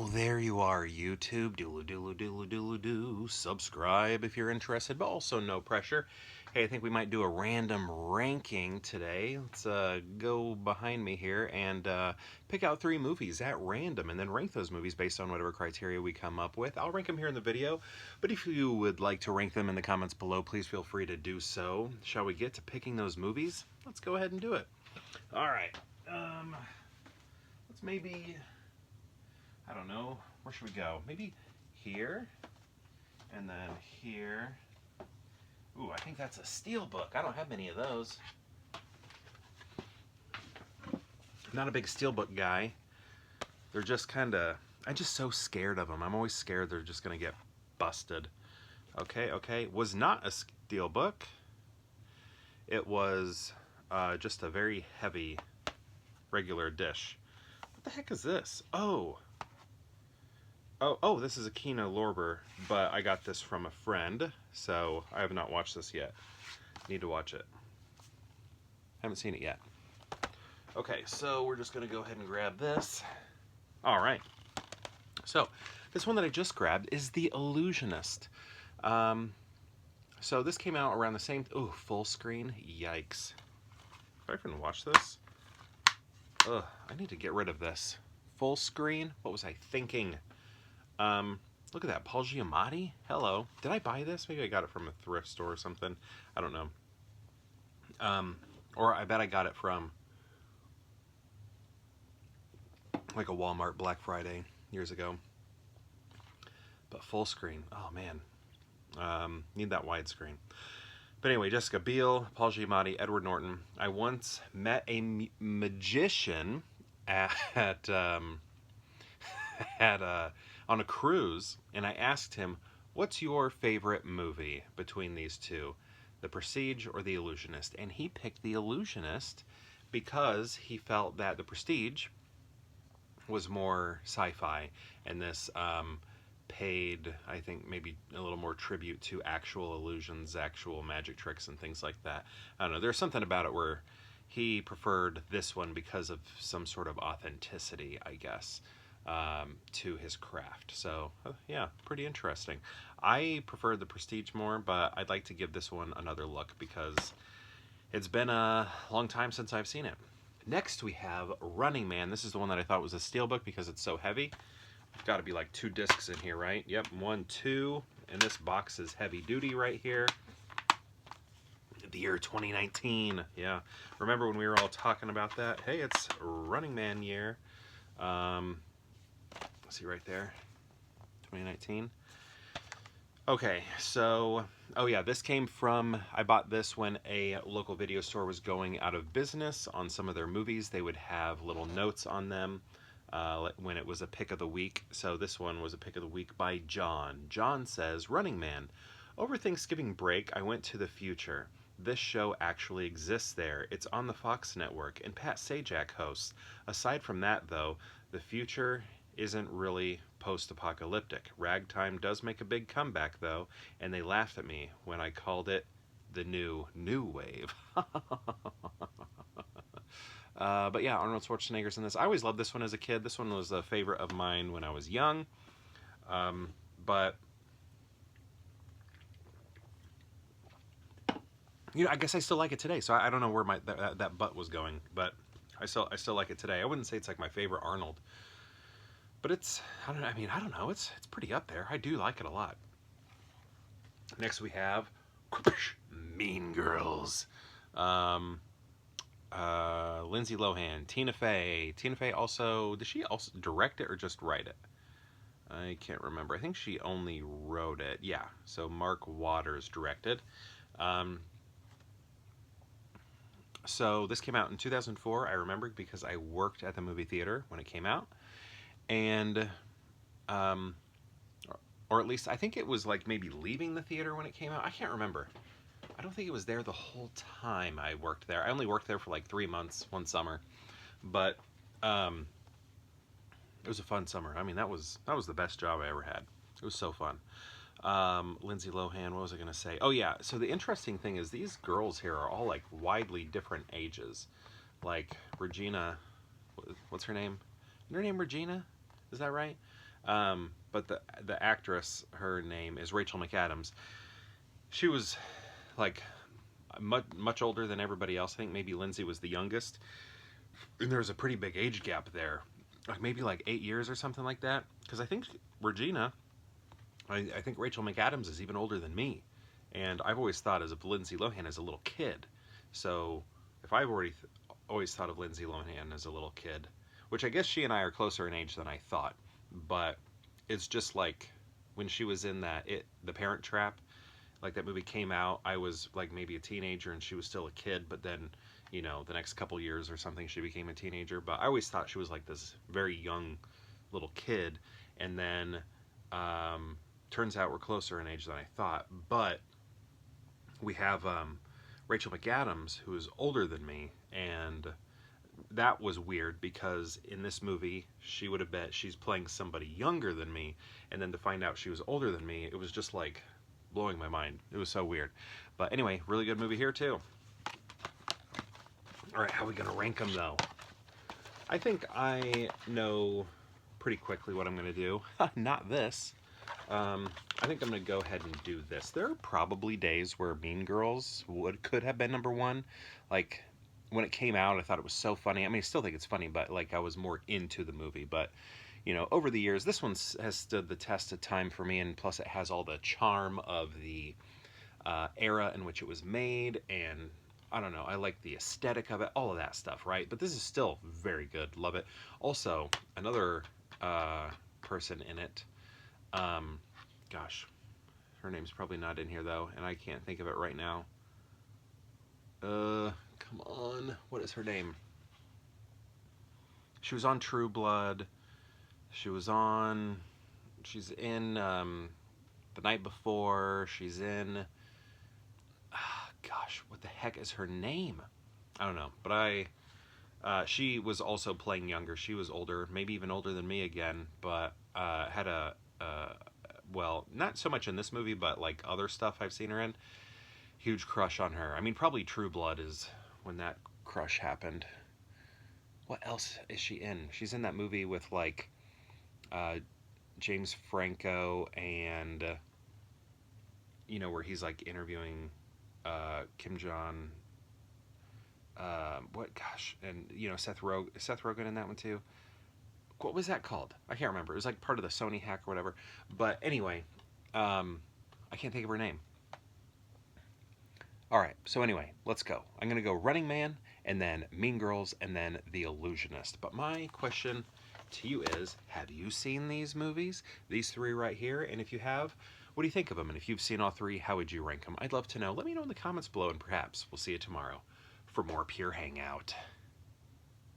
Oh, there you are, YouTube. Doodle doodle doodle doodle doo. Subscribe if you're interested, but also no pressure. Hey, I think we might do a random ranking today. Let's go behind me here and pick out 3 movies at random and then rank those movies based on whatever criteria we come up with. I'll rank them here in the video, but if you would like to rank them in the comments below, please feel free to do so. Shall we get to picking those movies? Let's go ahead and do it. All right. Let's maybe... I don't know, where should we go? Maybe here, and then here. Ooh, I think that's a steelbook. I don't have many of those. I'm not a big steelbook guy. They're just kind of, I'm just so scared of them. I'm always scared they're just going to get busted. Okay. Was not a steelbook. It was just a very heavy, regular dish. What the heck is this? Oh, this is a Kino Lorber, but I got this from a friend, so I have not watched this yet. Need to watch it. Haven't seen it yet. Okay, so we're just going to go ahead and grab this. All right. So, this one that I just grabbed is The Illusionist. So this came out around the same... Ooh, full screen? Yikes. If I can watch this? Ugh, I need to get rid of this. Full screen? What was I thinking? Look at that, Paul Giamatti. Hello. Did I buy this? Maybe I got it from a thrift store or something. I don't know. Or I bet I got it from like a Walmart Black Friday years ago. But full screen. Oh man. Need that widescreen. But anyway, Jessica Biel, Paul Giamatti, Edward Norton. I once met a magician at on a cruise, and I asked him, what's your favorite movie between these two, The Prestige or The Illusionist? And he picked The Illusionist because he felt that The Prestige was more sci-fi, and this paid, I think, maybe a little more tribute to actual illusions, actual magic tricks, and things like that. I don't know, there's something about it where he preferred this one because of some sort of authenticity, I guess. To his craft. So yeah, pretty interesting. I prefer The Prestige more, but I'd like to give this one another look because it's been a long time since I've seen it. Next we have Running Man. This is the one that I thought was a steelbook because it's so heavy. There's got to be like 2 discs in here, right? Yep, 1, 2, and this box is heavy duty right here. The year 2019. Yeah, remember when we were all talking about that? Hey, it's Running Man year. See right there, 2019. Okay, so, oh yeah, this came from, I bought this when a local video store was going out of business. On some of their movies, they would have little notes on them when it was a pick of the week. So this one was a pick of the week by John. John says, Running Man. Over Thanksgiving break, I went to the future. This show actually exists there. It's on the Fox network, and Pat Sajak hosts. Aside from that, though, the future isn't really post-apocalyptic. Ragtime does make a big comeback, though, and they laughed at me when I called it the new wave. But yeah, Arnold Schwarzenegger's in this. I always loved this one as a kid. This one was a favorite of mine when I was young. But you know, I guess I still like it today. So I don't know where my that butt was going, but I still like it today. I wouldn't say it's like my favorite Arnold. But it's, I don't know, it's pretty up there. I do like it a lot. Next we have Mean Girls. Lindsay Lohan, Tina Fey. Tina Fey also, did she also direct it or just write it? I can't remember. I think she only wrote it. Yeah, so Mark Waters directed. So this came out in 2004, I remember, because I worked at the movie theater when it came out. And, or at least I think it was like maybe leaving the theater when it came out. I can't remember. I don't think it was there the whole time I worked there. I only worked there for like 3 months, one summer, but it was a fun summer. I mean, that was the best job I ever had. It was so fun. Lindsay Lohan, what was I going to say? Oh yeah, so the interesting thing is these girls here are all like widely different ages. Like Regina, what's her name? Isn't her name Regina? Is that right? But the actress, her name is Rachel McAdams. She was like much older than everybody else. I think maybe Lindsay was the youngest, and there was a pretty big age gap there, like maybe like 8 years or something like that. Because I think Regina, I think Rachel McAdams is even older than me, and I've always thought as of Lindsay Lohan as a little kid. So if I've already always thought of Lindsay Lohan as a little kid, which I guess she and I are closer in age than I thought, but it's just like when she was in The Parent Trap, like that movie came out, I was like maybe a teenager and she was still a kid, but then, the next couple years or something she became a teenager. But I always thought she was like this very young little kid, and then turns out we're closer in age than I thought. But we have Rachel McAdams, who is older than me, and that was weird because in this movie she would have bet she's playing somebody younger than me, and then to find out she was older than me, it was just like blowing my mind. It was so weird. But anyway, really good movie here too. All right, how are we gonna rank them though? I think I know pretty quickly what I'm gonna do. Not this. I think I'm gonna go ahead and do this. There are probably days where Mean Girls could have been number one. Like when it came out, I thought it was so funny. I mean, I still think it's funny, but like I was more into the movie. But over the years, this one has stood the test of time for me, and plus it has all the charm of the era in which it was made, and I don't know, I like the aesthetic of it, all of that stuff, right? But this is still very good. Love it. Also, another person in it, gosh, her name's probably not in here though, and I can't think of it right now. Come on, what is her name? She was on True Blood. She's in The Night Before. She's in, gosh, what the heck is her name? I don't know, but she was also playing younger. She was older, maybe even older than me again, but had well, not so much in this movie, but like other stuff I've seen her in. Huge crush on her. I mean, probably True Blood is when that crush happened. What else is she in? She's in that movie with like James Franco and where he's like interviewing Kim Jong. What gosh, and Seth Rogen in that one too. What was that called? I can't remember. It was like part of the Sony hack or whatever. But anyway, I can't think of her name. All right, so anyway, let's go. I'm going to go Running Man, and then Mean Girls, and then The Illusionist. But my question to you is, have you seen these movies? These three right here? And if you have, what do you think of them? And if you've seen all three, how would you rank them? I'd love to know. Let me know in the comments below, and perhaps we'll see you tomorrow for more Pure Hangout.